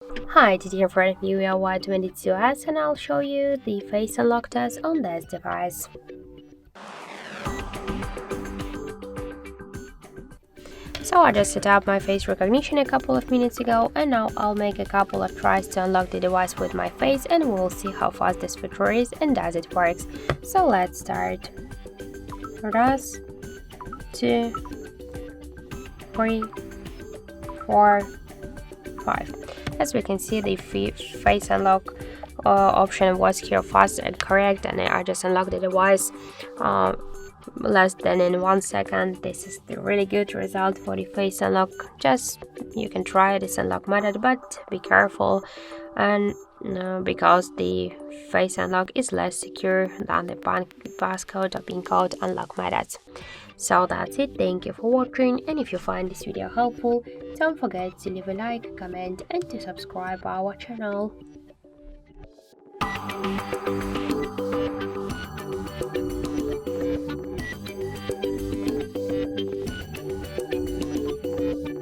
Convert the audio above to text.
Hi, today I'm for the VIVO Y22s and I'll show you the face unlock test on this device. So I just set up my face recognition a couple of minutes ago, and now I'll make a couple of tries to unlock the device with my face, and we'll see how fast this feature is and does it works. So let's start. 2, 3, 4, 5. As we can see, the face unlock option was here fast and correct, and I just unlocked the device less than in 1 second. This is the really good result for the face unlock. Just you can try this unlock method, but be careful, and because the face unlock is less secure than the passcode or PIN code unlock methods. So that's it. Thank you for watching, and if you find this video helpful, don't forget to leave a like, comment and to subscribe our channel.